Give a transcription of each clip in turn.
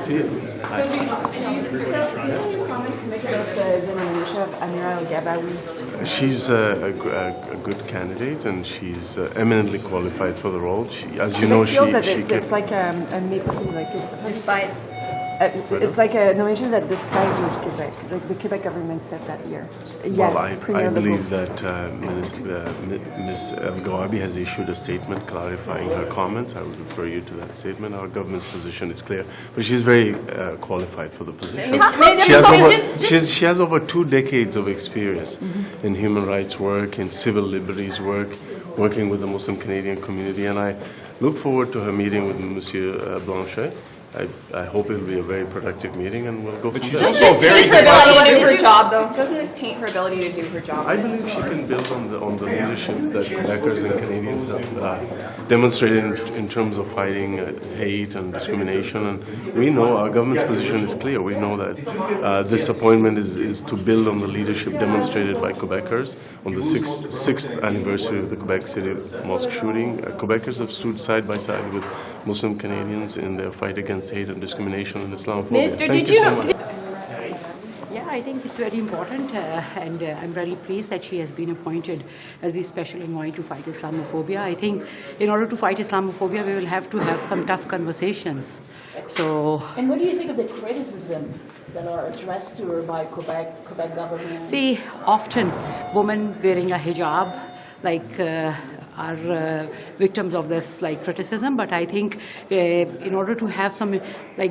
see you. So do you have any comments to make about the nomination of Amira Elghawaby? She's a good candidate, and she's eminently qualified for the role. As you know, it's like a mépris, like despise. It's like a nomination that despises Quebec. The Quebec government said that year. Well, I believe that Ms. Elghawaby has issued a statement clarifying her comments. I would refer you to that statement. Our government's position is clear, but she's very qualified for the position. She has over 2 decades of experience in human rights work, in civil liberties work, working with the Muslim Canadian community, and I look forward to her meeting with Monsieur Blanchet. I hope it'll be a very productive meeting, and we'll go from there. Just her ability to do her job, though. Doesn't this taint her ability to do her job? I believe she can build on the leadership that Quebecers and Canadians have demonstrated in terms of fighting hate and discrimination. And we know our government's position is clear. We know that this appointment is to build on the leadership demonstrated by Quebecers. On the sixth anniversary of the Quebec City mosque shooting, Quebecers have stood side by side with Muslim Canadians in their fight against hate and discrimination and Islamophobia. Minister, did you know? Yeah, I think it's very important, and I'm very pleased that she has been appointed as the special envoy to fight Islamophobia. I think in order to fight Islamophobia, we will have to have some tough conversations. So. And what do you think of the criticism that are addressed to her by Quebec government? See, often women wearing a hijab, are victims of this criticism, but I think in order to have some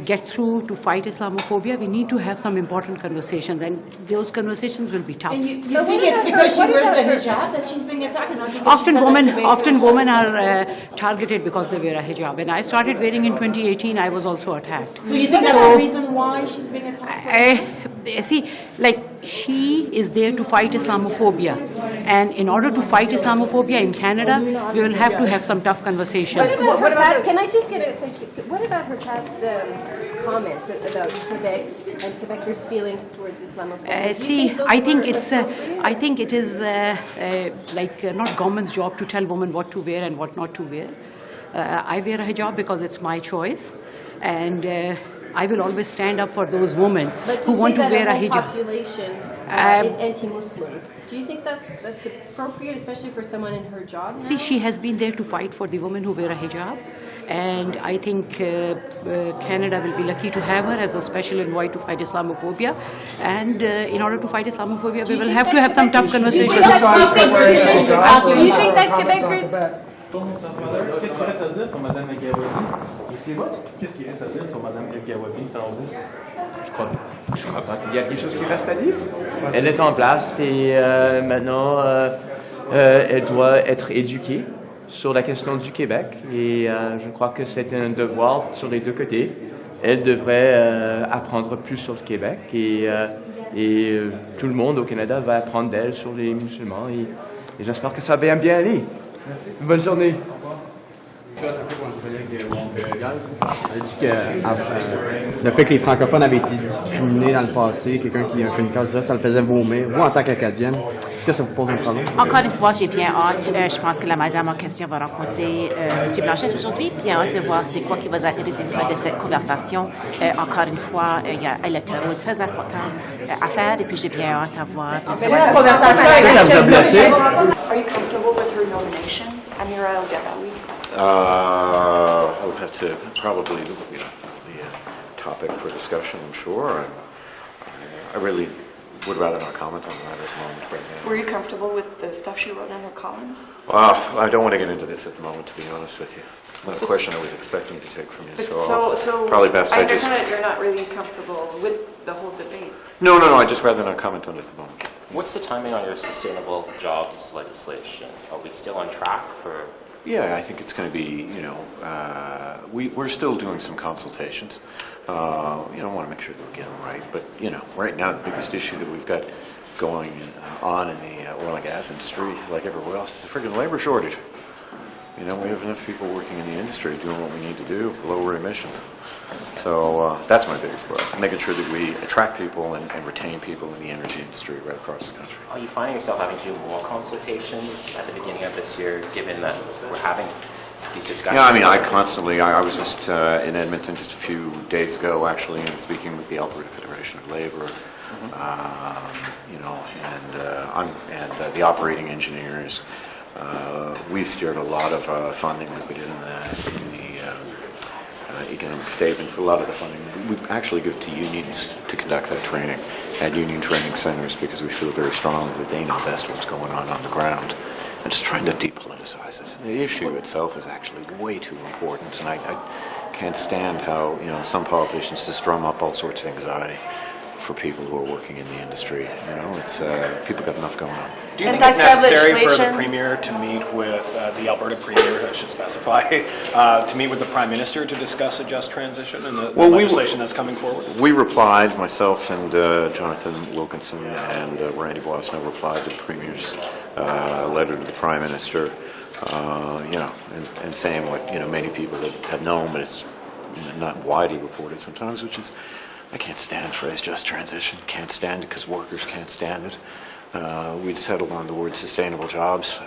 get through to fight Islamophobia, we need to have some important conversations, and those conversations will be tough. And you think it's because she wears a hijab that she's being attacked? And Often women are targeted because they wear a hijab. When I started wearing in 2018, I was also attacked. So you think that's the reason why she's being attacked? See, she is there to fight Islamophobia, and in order to fight Islamophobia in Canada, we will have to have some tough conversations. What about can I just get a thank you? What about her past comments about Quebec and Quebecers' feelings towards Islamophobia? I think it is not government's job to tell women what to wear and what not to wear. I wear a hijab because it's my choice, and I will always stand up for those women who want to wear a hijab. Population is anti-Muslim. Do you think that's appropriate, especially for someone in her job now? See, she has been there to fight for the women who wear a hijab, and I think Canada will be lucky to have her as a special envoy to fight Islamophobia. And in order to fight Islamophobia, we will have to have some tough conversations. Do you think that Quebecers... Qu'est-ce qu'il reste à dire sur Mme Elghawaby? Qu'est-ce qu'il reste à dire sur Mme Elghawaby, selon vous? Je crois pas qu'il y a quelque chose qui reste à dire. Elle est en place et maintenant, elle doit être éduquée sur la question du Québec. Et je crois que c'est un devoir sur les deux côtés. Elle devrait apprendre plus sur le Québec et tout le monde au Canada va apprendre d'elle sur les musulmans. Et j'espère que ça va bien aller. Merci. Bonne journée. Elle dit que le fait que les francophones avaient été discriminés dans le passé, quelqu'un qui a fait une cause là, ça le faisait vomir. Vous, en tant qu'Acadienne, est-ce que ça vous pose un problème? Encore une fois, j'ai bien hâte. Je pense que la madame en question va rencontrer M. Blanchet aujourd'hui. Bien hâte de voir c'est quoi qui va être les résultats de cette conversation. Encore une fois, il y a un électoral très important à faire, et puis j'ai bien hâte à voir. La conversation avec Ça vous a blessé? Are you comfortable with her nomination, Amira Elghawaby? I would have to probably, be a topic for discussion, I'm sure. I really would rather not comment on that at the moment right now. Were you comfortable with the stuff she wrote in her columns? Well, I don't want to get into this at the moment, to be honest with you. That's a question I was expecting to take from you, so probably best I just... You're not really comfortable with the whole debate. No, I'd just rather not comment on it at the moment. What's the timing on your sustainable jobs legislation? Are we still on track for? Yeah, I think it's going to be, we're still doing some consultations. Want to make sure that we get them right. But, right now the biggest issue that we've got going on in the oil and gas industry, like everywhere else, is a friggin' labor shortage. We have enough people working in the industry doing what we need to do, lower emissions. So that's my biggest problem, making sure that we attract people and retain people in the energy industry right across the country. Are you finding yourself having to do more consultations at the beginning of this year, given that we're having these discussions? Yeah, I mean, I was just in Edmonton just a few days ago, actually, and speaking with the Alberta Federation of Labour, you know, and the operating engineers. We've steered a lot of funding that we did in the economic statement. A lot of the funding we actually give to unions to conduct that training at union training centres, because we feel very strongly that they know best what's going on the ground, and just trying to depoliticize it. The issue itself is actually way too important, and I can't stand how, you know, some politicians just drum up all sorts of anxiety for people who are working in the industry. You know, it's people got enough going on. Do you think it's necessary for the Premier to meet with the Alberta Premier, I should specify, to meet with the Prime Minister to discuss a just transition and the legislation that's coming forward? We replied, myself and Jonathan Wilkinson and Randy Boissneau replied to the Premier's letter to the Prime Minister, you know, and saying what, you know, many people have known, but it's not widely reported sometimes, which is, I can't stand the phrase just transition. Can't stand it because workers can't stand it. We'd settled on the word sustainable jobs.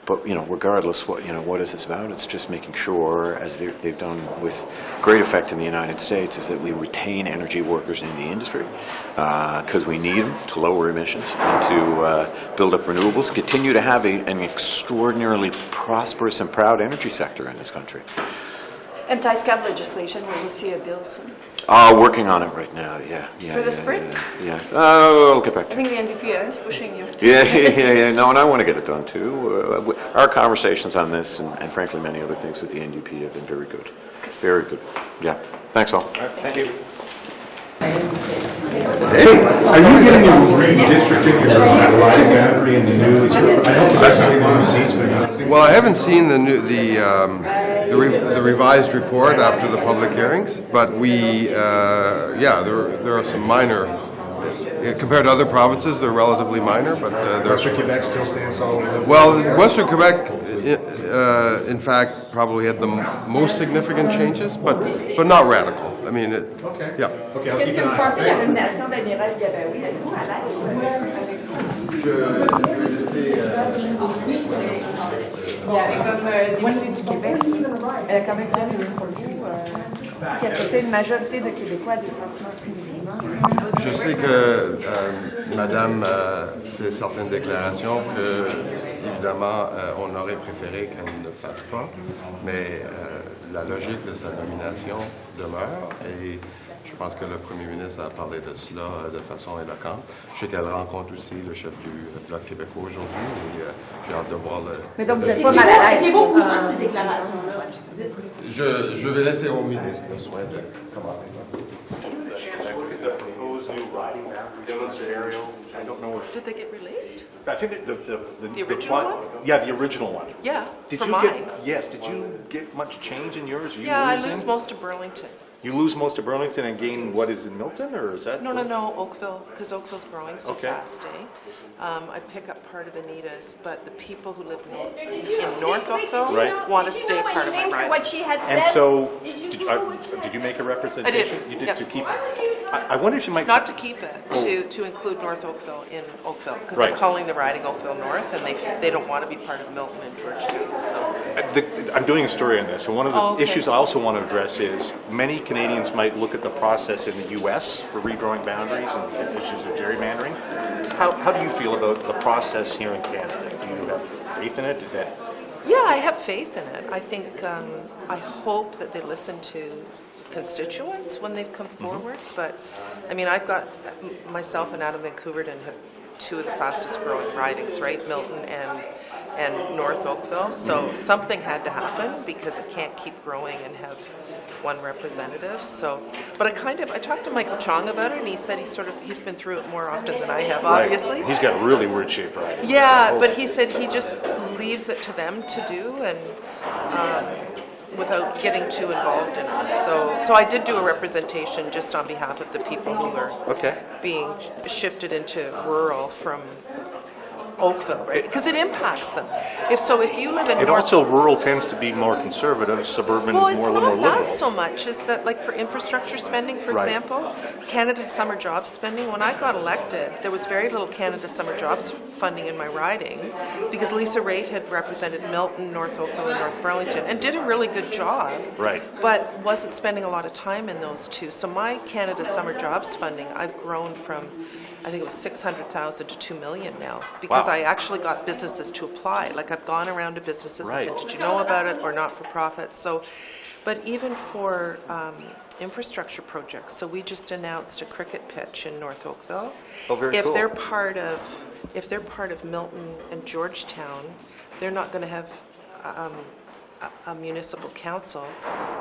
But, you know, regardless what is this about, it's just making sure, as they've done with great effect in the United States, is that we retain energy workers in the industry because we need them to lower emissions and to build up renewables, continue to have an extraordinarily prosperous and proud energy sector in this country. Anti-scab legislation, will we see a bill soon? Working on it right now, yeah. For the spring? Yeah. I'll get back to I think the NDP is pushing you. Yeah. No, and I want to get it done too. Our conversations on this, and frankly many other things with the NDP have been very good. Very good. Yeah. Thanks all. All right, thank you. Hey, are you getting your redistricting your riding boundary in the news? I hope that's not one of C-SPAN. Well, I haven't seen the revised report after the public hearings, but there are some minor. Compared to other provinces, they're relatively minor, but Western Quebec still stands solid. Well, Western Quebec, in fact, probably had the most significant changes, but not radical. I mean, okay. Yeah. Okay, I'll keep an eye on it. La nomination d'Amira Elghawaby, êtes-vous à l'aise avec ça? Je vais laisser. Comme députée du Québec, elle a quand même bien eu pour le coup qui associe une majorité de Québécois à des sentiments similaires. Je sais que Madame fait certaines déclarations que, évidemment, on aurait préféré qu'elle ne fasse pas, mais la logique de sa nomination demeure et je pense que le Premier ministre a parlé de cela de façon éloquente. Je sais qu'elle rencontre aussi le chef du Bloc québécois aujourd'hui et j'ai hâte de voir le... Mais donc vous n'êtes pas mal à l'aise. Étiez-vous au courant de ces déclarations-là? Je vais laisser au ministre le soin de commenter ça. I don't know if... Did they get released? I think that the original one? Yeah, the original one. Yeah, Did for you mine. Did you get much change in yours? Yeah, I lose most of Burlington. You lose most of Burlington and gain what is in Milton, or is that? No, Oakville, because Oakville's growing so fast, eh? I pick up part of Anita's, but the people who live in North Oakville want to stay part of my riding. What she had said. And so, did you make a representation? I did. You did to keep it. I wonder if you might... Not to keep it, to include North Oakville in Oakville, because they're calling the riding Oakville North, and they don't want to be part of Milton and Georgetown. So I'm doing a story on this, and one of the issues I also want to address is many Canadians might look at the process in the U.S. for redrawing boundaries and issues of gerrymandering. How do you feel about the process here in Canada? Do you have faith in it? Yeah, I have faith in it. I think, I hope that they listen to constituents when they've come forward. But, I mean, I've got, myself and Adam Van Couverton have two of the fastest growing ridings, right? Milton and North Oakville. So something had to happen because it can't keep growing and have one representative. So, but I talked to Michael Chong about it, and he said he's been through it more often than I have, obviously. He's got really weird shape, right? Yeah, but he said he just leaves it to them to do, and without getting too involved in it. So I did do a representation just on behalf of the people who are being shifted into rural from Oakville, right? Because it impacts them. If you live in It North... also, rural tends to be more conservative, suburban Well, more it's liberal. not that so much. Is that like for infrastructure spending, for Right. example, Canada Summer Jobs spending? When I got elected, there was very little Canada Summer Jobs funding in my riding because Lisa Raitt had represented Milton, North Oakville, and North Burlington and did a really good job, Right. but wasn't spending a lot of time in those two. So my Canada Summer Jobs funding, I've grown from, I think it was 600,000 to 2 million now because Wow. I actually got businesses to apply. Like I've gone around to businesses Right. and said, did you know about it or not for profit? So, but even for infrastructure projects, so we just announced a cricket pitch in North Oakville. Oh, very if cool. they're part of Milton and Georgetown, they're not going to have a municipal council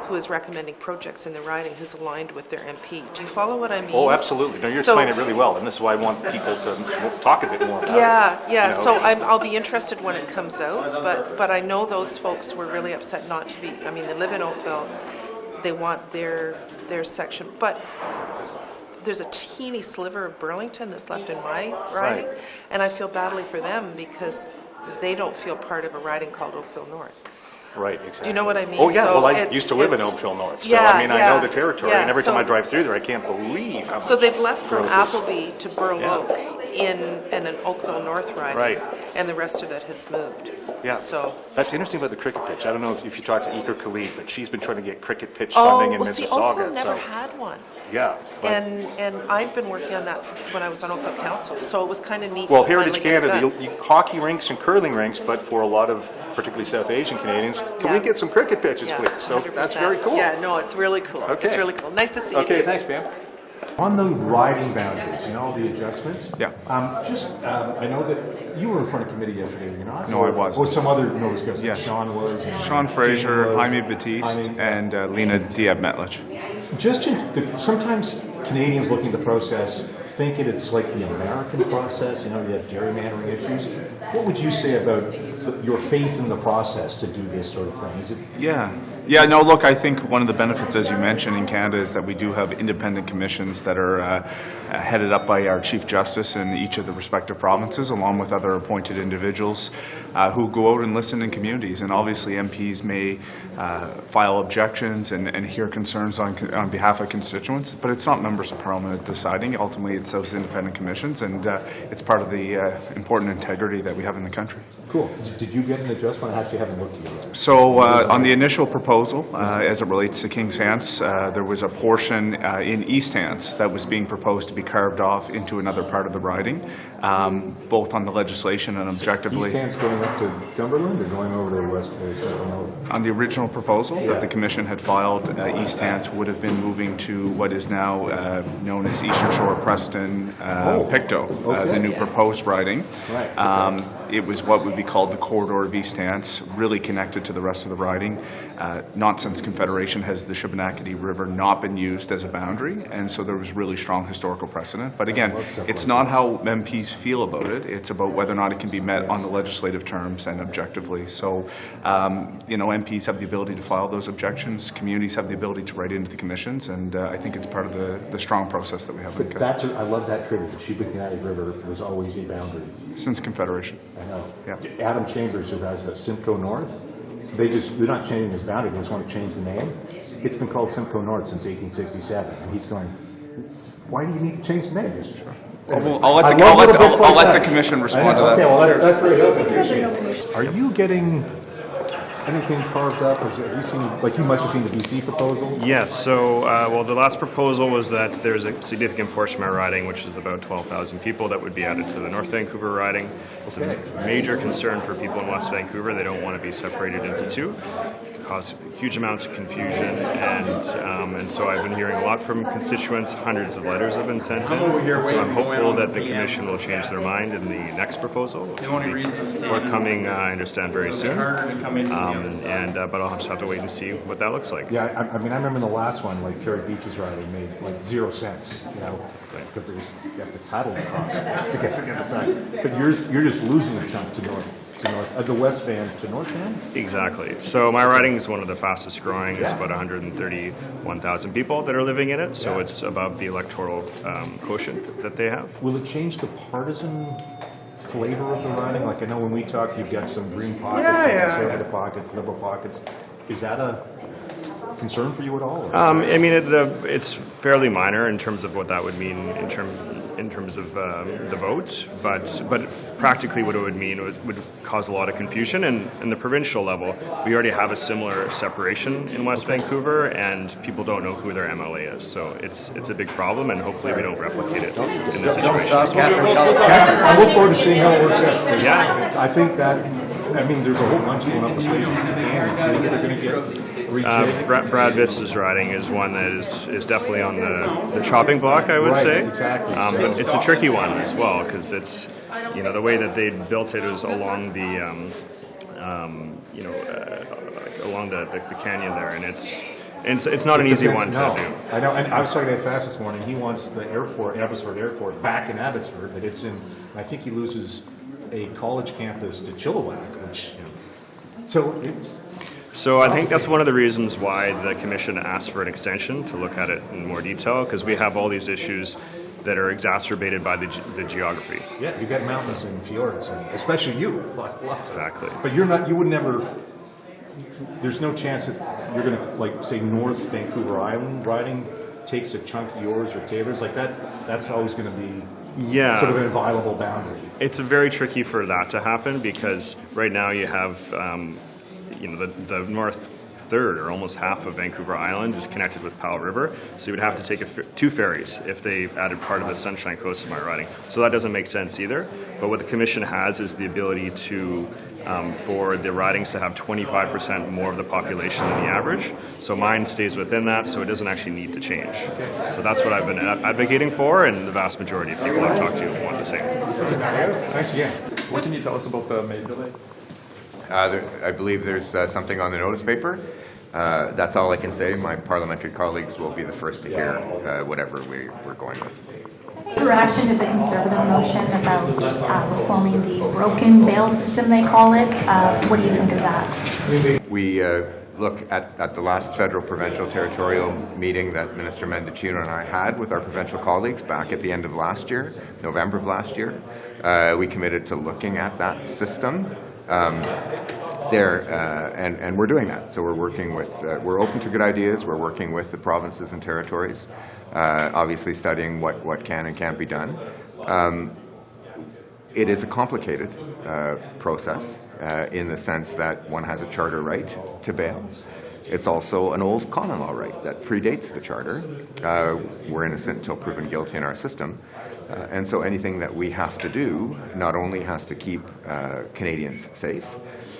who is recommending projects in the riding who's aligned with their MP. Do you follow what I mean? Oh, absolutely. No, you're explaining it really well, and this is why I want people to talk a bit more about it. Yeah. You know? So I'll be interested when it comes out, but I know those folks were really upset not to be. I mean, they live in Oakville. They want their section, but there's a teeny sliver of Burlington that's left in my riding, Right. and I feel badly for them because they don't feel part of a riding called Oakville North. Right, exactly. Do you know what I mean? Oh, yeah. So Well, I it's- used to live in it's- Oakville North, so Yeah, I mean, I yeah, know the territory, yeah. and every time So- I drive through there, I can't believe how much So they've left from growth is. Appleby to Burloak in an Oakville North riding, Right. and the rest of it has moved. Yeah. So. That's interesting about the cricket pitch. I don't know if you talked to Iker Khalid, but she's been trying to get cricket pitch Oh, funding in well, see, Mississauga. Oakville never so, had one. yeah. But, And I've been working on that when I was on Oakville Council, so it was kind of neat. well, to Heritage finally get it Canada, done. hockey rinks and curling rinks, but for a lot of particularly South Asian Canadians, can we get some cricket pitches, Yeah, please? So 100%. that's very cool. Yeah, no, it's really cool. Okay. It's really cool. Nice to see you. Okay, thanks, Pam. On the riding boundaries and all the adjustments. Yeah. I know that you were in front of committee yesterday, were you not? No, I wasn't. Or some other Nova Scotians. Yes. Sean was. and Sean Fraser, Jane was, Jaime Battiste, Jaime- and Lena Diab-Metlich. Sometimes Canadians looking at the process think it's like the American process. You have gerrymandering issues. What would you say about your faith in the process to do this sort of thing? Is it? Yeah, no, look, I think one of the benefits, as you mentioned, in Canada is that we do have independent commissions that are headed up by our Chief Justice in each of the respective provinces, along with other appointed individuals who go out and listen in communities. And obviously MPs may file objections and hear concerns on behalf of constituents, but it's not members of Parliament deciding. Ultimately, it's those independent commissions, and it's part of the important integrity that we have in the country. Cool. Did you get an adjustment? I actually haven't looked at it yet. So on the initial proposal, as it relates to Kings Hants, there was a portion in East Hants that was being proposed to be carved off into another part of the riding, both on the legislation and objectively. East Hants going up to Cumberland or going over to West Central Nova? On the original proposal that the Commission had filed, East Hants would have been moving to what is now known as Eastern Shore, Preston, Pictou, the new proposed riding. Right. It was what would be called the corridor of East Hants, really connected to the rest of the riding. Not since Confederation has the Shubenacadie River not been used as a boundary, and so there was really strong historical precedent. But again, it's not how MPs feel about it, it's about whether or not it can be met on the legislative terms and objectively. So, MPs have the ability to file those objections, communities have the ability to write into the commissions, and I think it's part of the strong process that we have in the country. I love that trivia. The Shubenacadie River was always a boundary. Since Confederation. I know. Yeah. Adam Chambers, who has Simcoe North, they're not changing this boundary, they just want to change the name. It's been called Simcoe North since 1867, and he's going, why do you need to change the name? I'll let the Commission respond to that. Okay, well, that's very helpful. Are you getting anything carved up? Have you seen, you must have seen the BC proposal? Yes, so, the last proposal was that there's a significant portion of my riding, which is about 12,000 people, that would be added to the North Vancouver riding. It's a major concern for people in West Vancouver. They don't want to be separated into two. Cause huge amounts of confusion, and so I've been hearing a lot from constituents. Hundreds of letters have been sent in, so I'm hopeful that the Commission will change their mind in the next proposal, which will be forthcoming, I understand, very soon. But I'll just have to wait and see what that looks like. Yeah, I remember in the last one, Terry Beach's riding made 0 cents, because you have to paddle across to get to the other side. But you're just losing a chunk to north. The West Van to North Van? Exactly. So my riding is one of the fastest growing. It's about 131,000 people that are living in it, so it's above the electoral quotient that they have. Will it change the partisan flavor of the riding? Like I know when we talk, you've got some green pockets, some conservative pockets, liberal pockets. Is that a concern for you at all? I mean, it's fairly minor in terms of what that would mean in terms of the vote, but practically what it would mean would cause a lot of confusion. And in the provincial level, we already have a similar separation in West Vancouver, and people don't know who their MLA is. So it's a big problem, and hopefully we don't replicate it in this situation. I look forward to seeing how it works out. Yeah. I think that, I mean, there's a whole bunch going up the street that are going to get Brad Vista's riding is one that is definitely on the chopping block, I would say. Exactly. But it's a tricky one as well, because it's, the way that they built it was along the, along the canyon there, and it's not an easy one to do. I know, and I was talking to Fast this morning. He wants the airport, Abbotsford Airport, back in Abbotsford, but it's in, I think he loses a college campus to Chilliwack, which, So I think that's one of the reasons why the Commission asked for an extension to look at it in more detail, because we have all these issues that are exacerbated by the geography. Yeah, you've got mountains and fjords, and especially you. Exactly. But you would never, there's no chance that you're going to, like, say, North Vancouver Island riding takes a chunk of yours or Tabor's, like that's always going to be sort of an inviolable boundary. It's very tricky for that to happen, because right now you have the north third or almost half of Vancouver Island is connected with Powell River, so you would have to take two ferries if they added part of the Sunshine Coast of my riding. So that doesn't make sense either. But what the Commission has is the ability to, for the ridings to have 25% more of the population than the average. So mine stays within that, so it doesn't actually need to change. So that's what I've been advocating for, and the vast majority of people I've talked to want the same. Thanks again. What can you tell us about the May delay? I believe there's something on the notice paper. That's all I can say. My parliamentary colleagues will be the first to hear whatever we're going with. Your reaction to the Conservative motion about reforming the broken bail system, they call it. What do you think of that? We look at the last federal, provincial, territorial meeting that Minister Mendicino and I had with our provincial colleagues back at the end of last year, November of last year. We committed to looking at that system. And we're doing that. So we're working with, we're open to good ideas. We're working with the provinces and territories, obviously studying what can and can't be done. It is a complicated process in the sense that one has a charter right to bail. It's also an old common law right that predates the charter. We're innocent until proven guilty in our system. And so anything that we have to do not only has to keep Canadians safe,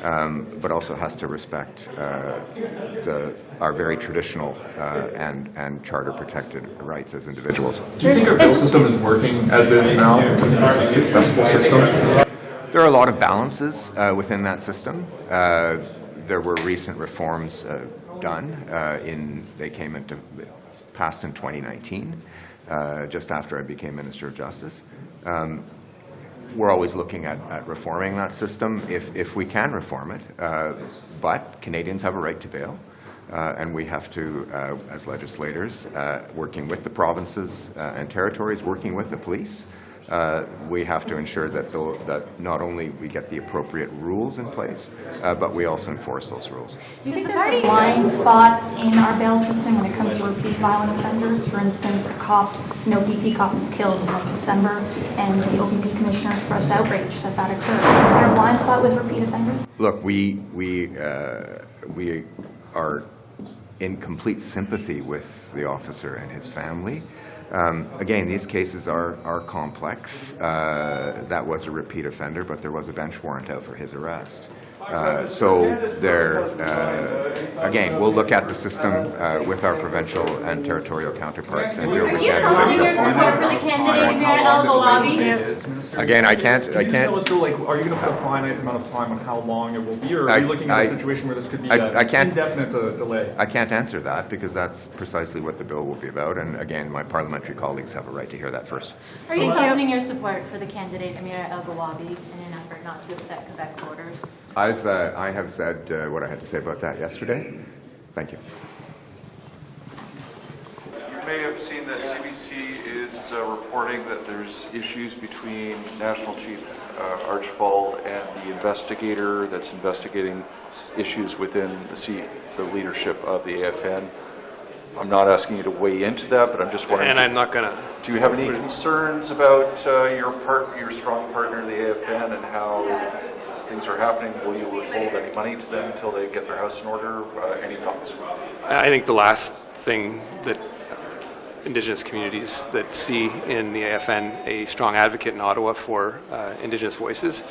but also has to respect our very traditional and charter-protected rights as individuals. Do you think our bail system is working as is now? Do you think it's a successful system? There are a lot of balances within that system. There were recent reforms done. They came into passed in 2019. Just after I became Minister of Justice. We're always looking at reforming that system if we can reform it, but Canadians have a right to bail, and we have to, as legislators, working with the provinces and territories, working with the police, we have to ensure that not only we get the appropriate rules in place, but we also enforce those rules. Do you think there's a blind spot in our bail system when it comes to repeat violent offenders? For instance, an OPP cop was killed in December, and the OPP commissioner expressed outrage that occurred. Is there a blind spot with repeat offenders? Look, we are in complete sympathy with the officer and his family. Again, these cases are complex. That was a repeat offender, but there was a bench warrant out for his arrest. Again, we'll look at the system with our provincial and territorial counterparts and do what we can to fix it. Your support for the candidate, Amira Elghawaby? Again, I can't. Can you tell us, though, like, are you going to put a finite amount of time on how long it will be, or are you looking at a situation where this could be an indefinite delay? I can't answer that because that's precisely what the bill will be about. And again, my parliamentary colleagues have a right to hear that first. Are you softening your support for the candidate, Amira Elghawaby, in an effort not to upset Quebec voters? I have said what I had to say about that yesterday. Thank you. You may have seen that CBC is reporting that there's issues between National Chief Archibald and the investigator that's investigating issues within the leadership of the AFN. I'm not asking you to weigh into that, but I'm just wondering. And I'm not going to. Do you have any concerns about your strong partner, the AFN, and how things are happening? Will you withhold any money to them until they get their house in order? Any thoughts? I think the last thing that Indigenous communities that see in the AFN a strong advocate in Ottawa for Indigenous voices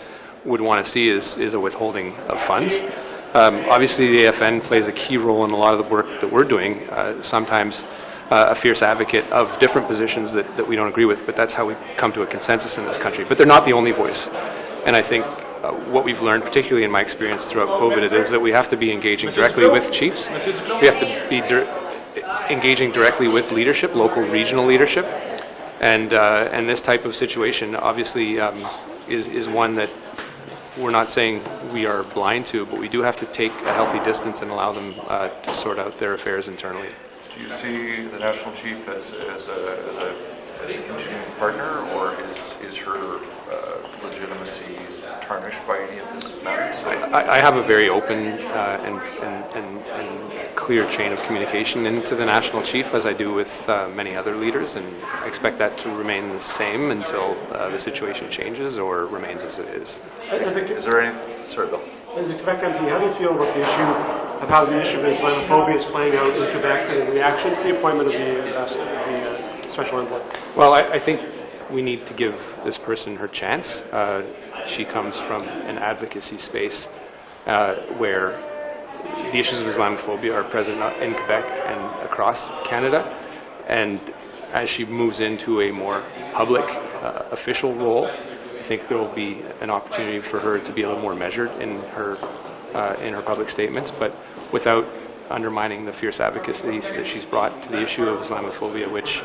would want to see is a withholding of funds. Obviously, the AFN plays a key role in a lot of the work that we're doing, sometimes a fierce advocate of different positions that we don't agree with, but that's how we come to a consensus in this country. But they're not the only voice. And I think what we've learned, particularly in my experience throughout COVID, is that we have to be engaging directly with chiefs. We have to be engaging directly with leadership, local, regional leadership. And this type of situation obviously is one that we're not saying we are blind to, but we do have to take a healthy distance and allow them to sort out their affairs internally. Do you see the National Chief as a continuing partner, or is her legitimacy tarnished by any of this matters? I have a very open and clear chain of communication into the National Chief, as I do with many other leaders, and I expect that to remain the same until the situation changes or remains as it is. Is there any? Sorry, Bill. As a Quebec MP, how do you feel about the issue of how the issue of Islamophobia is playing out in Quebec in reaction to the appointment of the special envoy? Well, I think we need to give this person her chance. She comes from an advocacy space where the issues of Islamophobia are present in Quebec and across Canada. And as she moves into a more public, official role, I think there will be an opportunity for her to be a little more measured in her public statements, but without undermining the fierce advocacy that she's brought to the issue of Islamophobia, which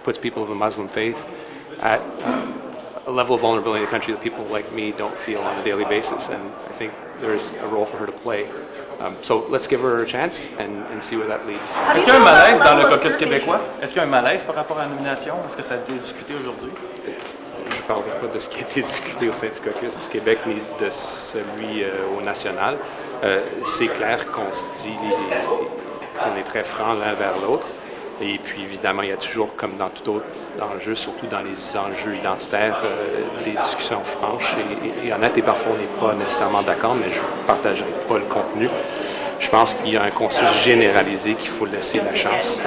puts people of the Muslim faith at a level of vulnerability in the country that people like me don't feel on a daily basis, and I think there's a role for her to play. So let's give her a chance and see where that leads. Est-ce qu'il y a un malaise dans le caucus québécois? Est-ce qu'il y a un malaise par rapport à la nomination? Est-ce que ça a été discuté aujourd'hui? Je ne parlerai pas de ce qui a été discuté au sein du caucus du Québec ni de celui au national. C'est clair qu'on se dit qu'on est très francs l'un vers l'autre. Et puis évidemment, il y a toujours, comme dans tout autre enjeu, surtout dans les enjeux identitaires, des discussions franches et honnêtes. Et parfois, on n'est pas nécessairement d'accord, mais je ne partagerai pas le contenu. Je pense qu'il y a un consensus généralisé qu'il faut laisser la chance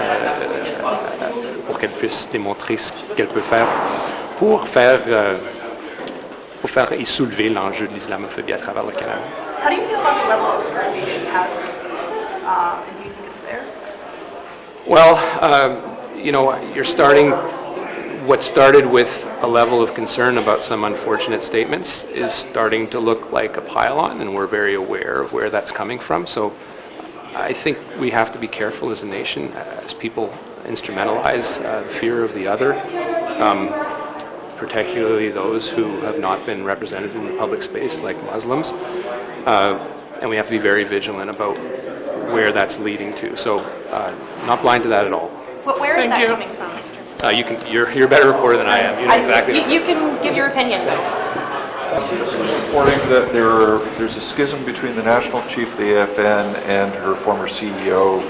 pour qu'elle puisse démontrer ce qu'elle peut faire pour faire et soulever l'enjeu de l'islamophobie à travers le Canada. How do you feel about the level of scrutiny she has received? And do you think it's fair? Well, you know, what started with a level of concern about some unfortunate statements is starting to look like a pile-on, and we're very aware of where that's coming from. So I think we have to be careful as a nation, as people instrumentalize the fear of the other, particularly those who have not been represented in the public space, like Muslims. And we have to be very vigilant about where that's leading to. So not blind to that at all. But where is that coming from? You're a better reporter than I am. You know exactly. You can give your opinion, but Reporting that there's a schism between the National Chief of the AFN and her former CEO.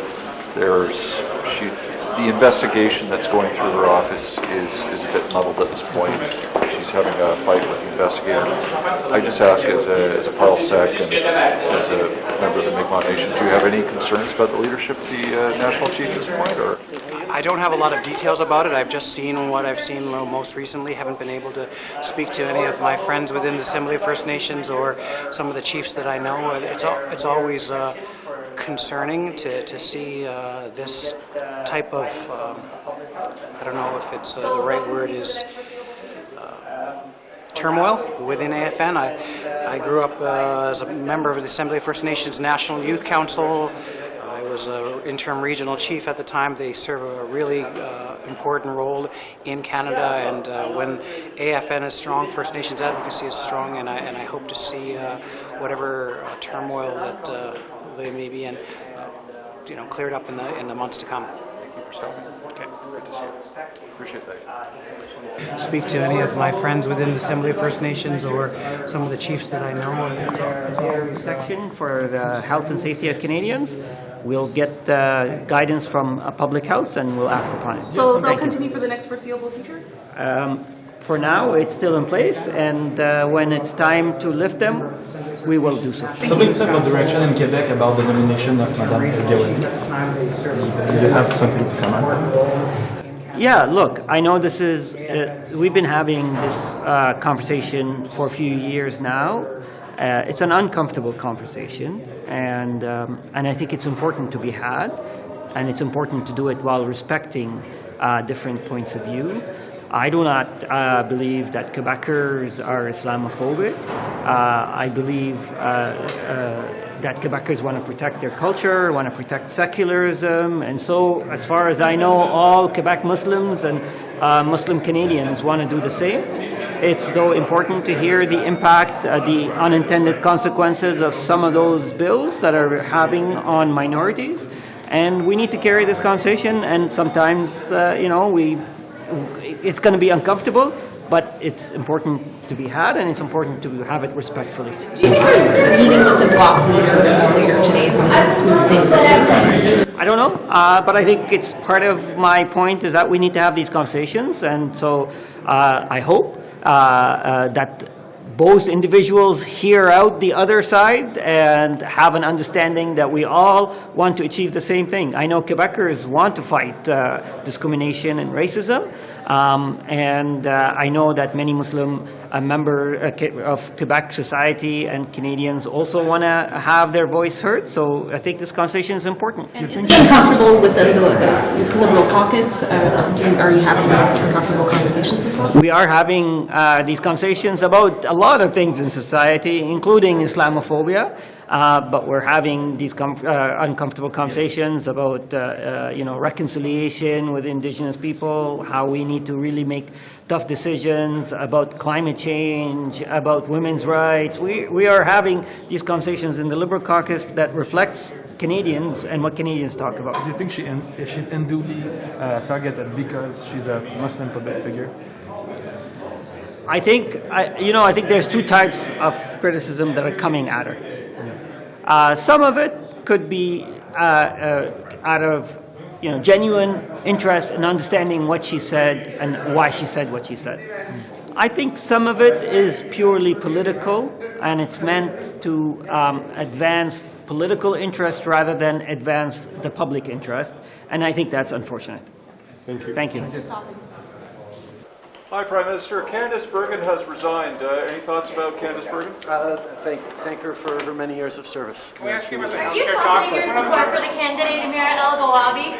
The investigation that's going through her office is a bit muddled at this point. She's having a fight with the investigator. I just ask, as a Parlsec and as a member of the Mi'kmaq Nation, do you have any concerns about the leadership of the National Chief at this point? Or? I don't have a lot of details about it. I've just seen what I've seen most recently. Haven't been able to speak to any of my friends within the Assembly of First Nations or some of the chiefs that I know. It's always concerning to see this type of, I don't know if it's the right word is, turmoil within AFN. I grew up as a member of the Assembly of First Nations National Youth Council. I was an interim regional chief at the time. They serve a really important role in Canada, and when AFN is strong, First Nations advocacy is strong, and I hope to see whatever turmoil that they may be in, cleared up in the months to come. for stopping. Okay, great to see you. Appreciate that. Speak to any of my friends within the Assembly of First Nations or some of the chiefs that I know. Our section for the health and safety of Canadians. We'll get guidance from public health and we'll act upon it. So they'll continue for the next foreseeable future? For now, it's still in place, and when it's time to lift them, we will do so. Something said about direction in Quebec about the nomination of Madame Elghawaby. Do you have something to comment? Yeah, look, I know this is, we've been having this conversation for a few years now. It's an uncomfortable conversation, and I think it's important to be had, and it's important to do it while respecting different points of view. I do not believe that Quebecers are Islamophobic. I believe that Quebecers want to protect their culture, want to protect secularism, and so, as far as I know, all Quebec Muslims and Muslim Canadians want to do the same. It's, though, important to hear the impact, the unintended consequences of some of those bills that are having on minorities, and we need to carry this conversation, and sometimes, it's going to be uncomfortable, but it's important to be had, and it's important to have it respectfully. Do you think the meeting with the Bloc leader later today is going to smooth things out? I don't know, but I think it's part of my point is that we need to have these conversations, and so I hope that both individuals hear out the other side and have an understanding that we all want to achieve the same thing. I know Quebecers want to fight discrimination and racism, and I know that many Muslim members of Quebec society and Canadians also want to have their voice heard, so I think this conversation is important. And is it uncomfortable within the Liberal caucus? Are you having those uncomfortable conversations as well? We are having these conversations about a lot of things in society, including Islamophobia, but we're having these uncomfortable conversations about reconciliation with Indigenous people, how we need to really make tough decisions about climate change, about women's rights. We are having these conversations in the Liberal caucus that reflects Canadians and what Canadians talk about. Do you think she's unduly targeted because she's a Muslim public figure? I think there's two types of criticism that are coming at her. Some of it could be out of genuine interest in understanding what she said and why she said what she said. I think some of it is purely political, and it's meant to advance political interest rather than advance the public interest, and I think that's unfortunate. Thank you. Thank you. Hi, Prime Minister. Candice Bergen has resigned. Any thoughts about Candice Bergen? Thank her for her many years of service. Are you softening your support for the candidate Amira Elghawaby?